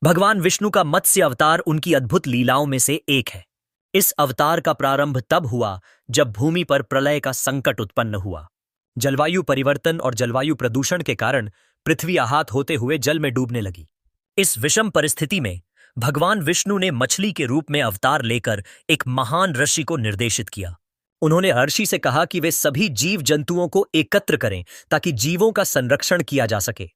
भगवान विष्णु का मत्स्य अवतार उनकी अद्भुत लीलाओं में से एक है। इस अवतार का प्रारंभ तब हुआ जब भूमि पर प्रलय का संकट उत्पन्न हुआ। जलवायु परिवर्तन और जलवायु प्रदूषण के कारण पृथ्वी आहत होते हुए जल में डूबने लगी। इस विषम परिस्थिति में भगवान विष्णु ने मछली के रूप में अवतार लेकर एक महान ऋषि को निर्देशित किया। उन्होंने ऋषि से कहा कि वे सभी जीव जंतुओं को एकत्र करें ताकि जीवों का संरक्षण किया जा सके।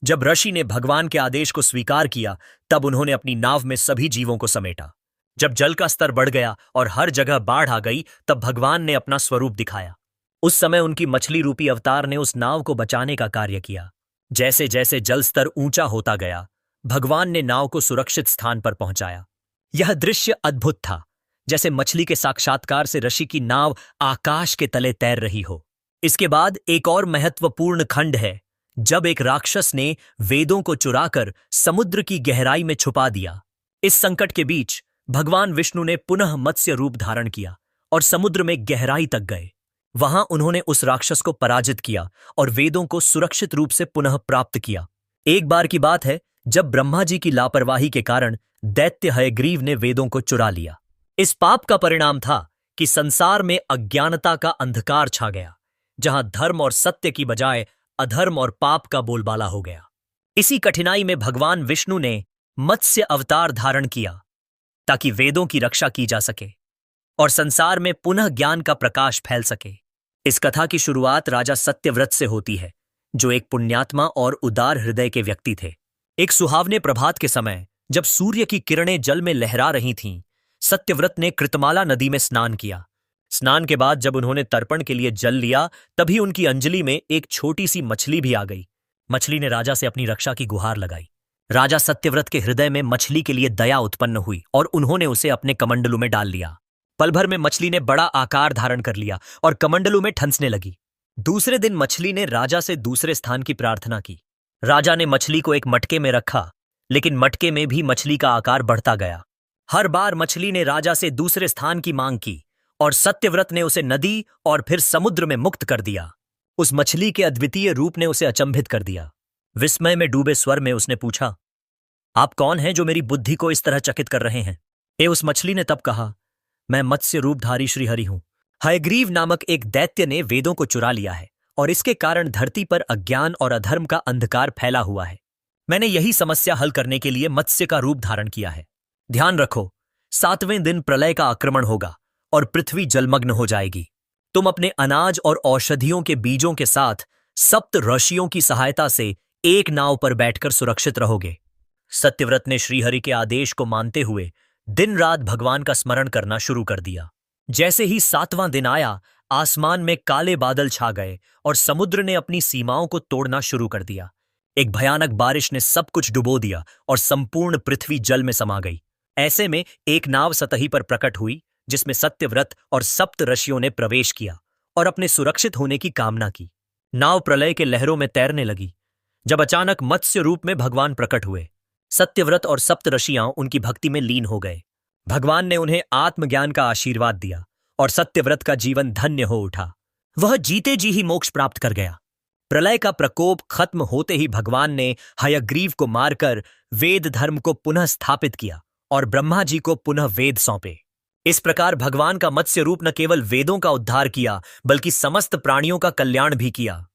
जब ऋषि ने भगवान के आदेश को स्वीकार किया, तब उन्होंने अपनी नाव में सभी जीवों को समेटा। जब जल का स्तर बढ़ गया और हर जगह बाढ़ आ गई, तब भगवान ने अपना स्वरूप दिखाया। उस समय उनकी मछली रूपी अवतार ने उस नाव को बचाने का कार्य किया। जैसे जैसे जल स्तर ऊंचा होता गया, भगवान ने नाव को सुरक्षित स्थान पर पहुंचाया। यह दृश्य अद्भुत था, जैसे मछली के साक्षात्कार से ऋषि की नाव आकाश के तले तैर रही हो। इसके बाद एक और महत्वपूर्ण खंड है, जब एक राक्षस ने वेदों को चुराकर समुद्र की गहराई में छुपा दिया। इस संकट के बीच भगवान विष्णु ने पुनः मत्स्य रूप धारण किया और समुद्र में गहराई तक गए। वहां उन्होंने उस राक्षस को पराजित किया और वेदों को सुरक्षित रूप से पुनः प्राप्त किया। एक बार की बात है, जब ब्रह्मा जी की लापरवाही के कारण दैत्य हयग्रीव ने वेदों को चुरा लिया। इस पाप का परिणाम था कि संसार में अज्ञानता का अंधकार छा गया, जहां धर्म और सत्य की बजाय अधर्म और पाप का बोलबाला हो गया। इसी कठिनाई में भगवान विष्णु ने मत्स्य अवतार धारण किया ताकि वेदों की रक्षा की जा सके और संसार में पुनः ज्ञान का प्रकाश फैल सके। इस कथा की शुरुआत राजा सत्यव्रत से होती है, जो एक पुण्यात्मा और उदार हृदय के व्यक्ति थे। एक सुहावने प्रभात के समय, जब सूर्य की किरणें जल में लहरा रही थीं, सत्यव्रत ने कृतमाला नदी में स्नान किया। स्नान के बाद जब उन्होंने तर्पण के लिए जल लिया, तभी उनकी अंजलि में एक छोटी सी मछली भी आ गई। मछली ने राजा से अपनी रक्षा की गुहार लगाई। राजा सत्यव्रत के हृदय में मछली के लिए दया उत्पन्न हुई और उन्होंने उसे अपने कमंडलू में डाल लिया। पल भर में मछली ने बड़ा आकार धारण कर लिया और कमंडलू में ठंसने लगी। दूसरे दिन मछली ने राजा से दूसरे स्थान की प्रार्थना की। राजा ने मछली को एक मटके में रखा, लेकिन मटके में भी मछली का आकार बढ़ता गया। हर बार मछली ने राजा से दूसरे स्थान की मांग की और सत्यव्रत ने उसे नदी और फिर समुद्र में मुक्त कर दिया। उस मछली के अद्वितीय रूप ने उसे अचंभित कर दिया। विस्मय में डूबे स्वर में उसने पूछा, आप कौन हैं जो मेरी बुद्धि को इस तरह चकित कर रहे हैं? उस मछली ने तब कहा, मैं मत्स्य रूपधारी श्रीहरि हूं। हयग्रीव नामक एक दैत्य ने वेदों को चुरा लिया है और इसके कारण धरती पर अज्ञान और अधर्म का अंधकार फैला हुआ है। मैंने यही समस्या हल करने के लिए मत्स्य का रूप धारण किया है। ध्यान रखो, 7वें दिन प्रलय का आक्रमण होगा और पृथ्वी जलमग्न हो जाएगी। तुम अपने अनाज और औषधियों के बीजों के साथ सप्त ऋषियों की सहायता से एक नाव पर बैठकर सुरक्षित रहोगे। सत्यव्रत ने श्रीहरि के आदेश को मानते हुए दिन रात भगवान का स्मरण करना शुरू कर दिया। जैसे ही 7वां दिन आया, आसमान में काले बादल छा गए और समुद्र ने अपनी सीमाओं को तोड़ना शुरू कर दिया। एक भयानक बारिश ने सब कुछ डुबो दिया और संपूर्ण पृथ्वी जल में समा गई। ऐसे में एक नाव सतही पर प्रकट हुई, जिसमें सत्यव्रत और सप्त ऋषियों ने प्रवेश किया और अपने सुरक्षित होने की कामना की। नाव प्रलय के लहरों में तैरने लगी, जब अचानक मत्स्य रूप में भगवान प्रकट हुए। सत्यव्रत और सप्त ऋषियां उनकी भक्ति में लीन हो गए। भगवान ने उन्हें आत्मज्ञान का आशीर्वाद दिया और सत्यव्रत का जीवन धन्य हो उठा। वह जीते जी ही मोक्ष प्राप्त कर गया। प्रलय का प्रकोप खत्म होते ही भगवान ने हयग्रीव को मारकर वेद धर्म को पुनः स्थापित किया और ब्रह्मा जी को पुनः वेद सौंपे। इस प्रकार भगवान का मत्स्य रूप न केवल वेदों का उद्धार किया, बल्कि समस्त प्राणियों का कल्याण भी किया।